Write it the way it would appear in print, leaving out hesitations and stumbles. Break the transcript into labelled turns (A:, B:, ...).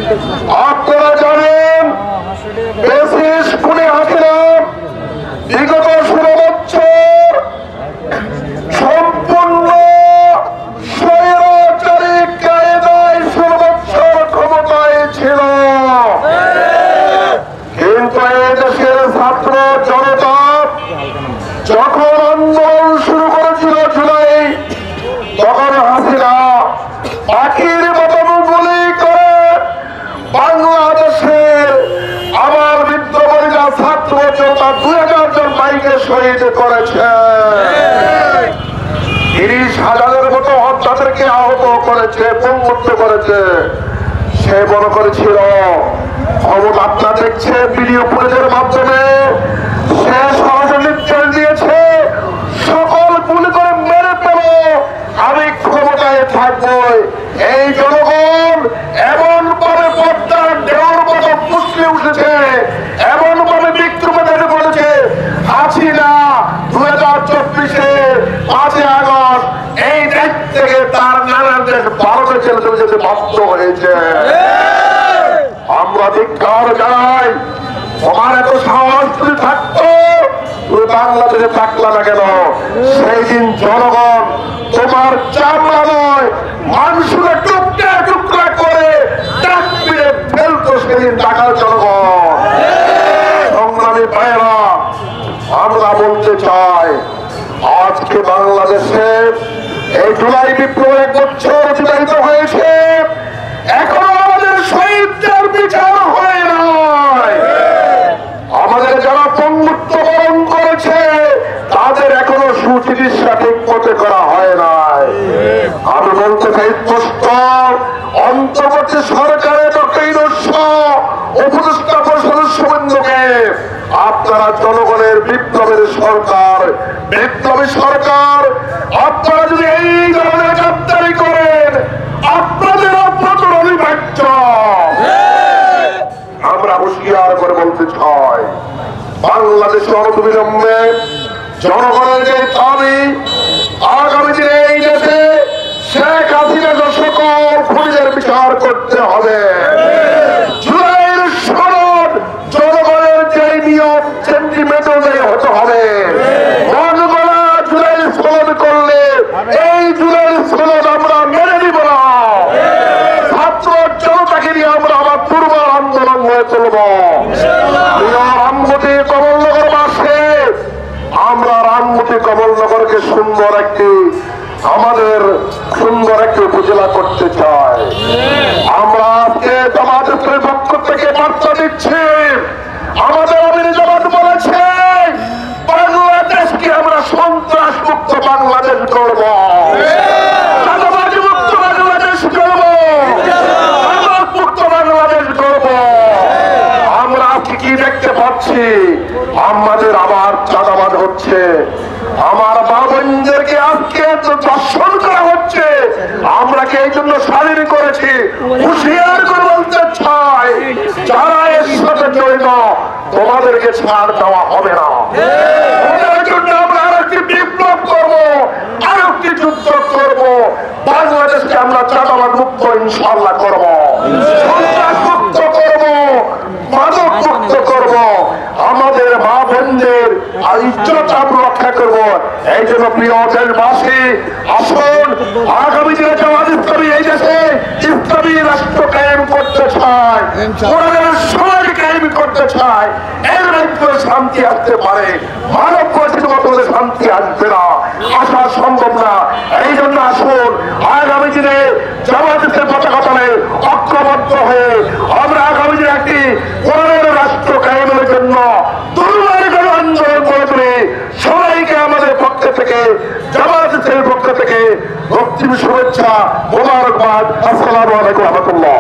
A: আপনারা জানেন বেশিস খুনে হাসিনা বিগত 16 বছর সম্পূর্ণ স্বৈরাচারী কায়দায় 16 বছর ক্ষমতায় ছিল। কিন্তু এই দেশের ছাত্র জনতা যখন আন্দোলন শুরু করেছিল জুলাই, তখন হাসিনা পাখির মতন গুলি করে বাংলাদেশের আমার বিদ্রোহীরা ছাত্র জনতা 2000 জন ভাইকে শহীদ করেছে। 30,000-এর মতো হত্যাদেরকে আহত করেছে, পঙ্গুত্ব করেছে। সে মনে করেছিল ক্ষমতা আপনারা দেখছে ভিডিও ফুটেজের মাধ্যমে সে সহজে নির্দেশ দিয়েছে সকল গুলি করে মেরে ফেলো, আমি ক্ষমতায় থাকবো। এই জনগণ এমন ভাবে পদ্মার ঢেউর মতো ফুসলে উঠেছে, এমন ভাবে বিক্ষোভ করেছে। হাসিনা 2024-এ 5 আগস্ট এই দেশ থেকে তার নানান দেশ ভারতে চলে যেতে বাধ্য হয়েছে। আমরা ধিক্কার জানাই, তোমার এত সাহস যদি থাকতো তুমি বাংলাদেশে থাকলা না কেন? সেই দিন জনগণ তোমার চামড়া নয় মানুষকে টুকরা টুকরা করে ডাকপিড়ে ফেলতো, সেদিন ঢাকার জনগণ। সংগ্রামী ভাইয়েরা, আমরা বলতে চাই আজকে বাংলাদেশে এই জুলাই বিপ্লব 1 বছর অতিবাহিত হয়েছে, এখনো আমাদের শহীদদের বিচার হয় নাই। আমাদের যারা পঙ্গুত্ব বরণ করেছে তাদের এখনো সুচিকিৎসা ঠিক মতো করা হয় নাই। আমি বলতে চাই স্পষ্ট, অন্তর্বর্তী সরকারের উপদেষ্টা পরিষদের সদস্যবৃন্দকে আপনারা জনগণের বিপ্লবের সরকার, বিপ্লবী সরকার, আপনারা যদি এই ধরনের গ্রেফতারি করেন আপনাদের অপরাধ অনিবার্য। আমরা হুঁশিয়ার করে বলতে চাই, বাংলাদেশে অনতিবিলম্বে জনগণের যে দাবি, আগামী দিনে এই দেশে শেখ হাসিনা সকল খুনিদের বিচার করতে হবে। জুলাইয়ের সনদ জনগণের যে নিয়ম সেন্টিমেন্ট অনুযায়ী হতে হবে। মনগণা জুলাইয়ের সনদ করলে এই জুলাইয়ের সনদ আমরা মেনে নিব না। ছাত্র জনতাকে নিয়ে আমরা আবার দুর্বল আন্দোলন হয়ে চলব। রামগতি কমলনগরবাসী, আমরা রামগতি কমলনগরকে আমাদের সুন্দর একটি উপজেলা করতে চাই। আমরা আজকে জামাতের পক্ষ থেকে বার্তা দিচ্ছি, আমাদের আমির জামাত বলেছে বাংলাদেশকে আমরা সন্ত্রাস মুক্ত বাংলাদেশ করব, চাঁদাবাজি মুক্ত বাংলাদেশ করব, মুক্ত বাংলাদেশ করব। আমরা আজকে কি দেখতে পাচ্ছি? আমাদের আবার চাঁদাবাজ হচ্ছে, আমার মা বোনদেরকে আজকে দর্শন করা হচ্ছে। আমরা কি এই জন্য স্বাধীন করেছি? হুঁশিয়ার করে বলতে চাই, যারা এর সাথে জড়িত তোমাদেরকে ছাড় দেওয়া হবে না। ওদের জন্য আমরা আরেকটি বিপ্লব করবো, আরেকটি যুদ্ধ করবো। বাংলাদেশকে আমরা চাঁদাবাজ মুক্ত ইনশাআল্লাহ করবো, সন্ত্রাস মুক্ত করবো, মাদক মুক্ত করবো। আমাদের মা বোনদের ইজ্জত আমরা রক্ষা করবো। এই জন্য প্রিয় দেশবাসী, আসুন আগামী দিনে জামাত ইসলামী এই দেশে ইসলামী রাষ্ট্র কায়েম করতে চায়, কোরআনের সমাজ কায়েম করতে চায়। এর মাধ্যমে শান্তি আসতে পারে, মানব পরিস্থিতি মতো শান্তি আসবে না, আসা সম্ভব না। এই জন্য আসুন আগামী দিনে জামাত ইসলামের পতাকা তলে ঐক্যবদ্ধ হয়ে আমরা আগামী দিনে একটি কোরআনের রাষ্ট্র কায়েমের জন্য দুর্বার আন্দোলন করে তুলে সবাইকে আমাদের পক্ষ থেকে, জামাত ইসলামের পক্ষ থেকে রক্তিম শুভেচ্ছা, মোবারকবাদ। আসসালামু আলাইকুম ওয়া রাহমাতুল্লাহ।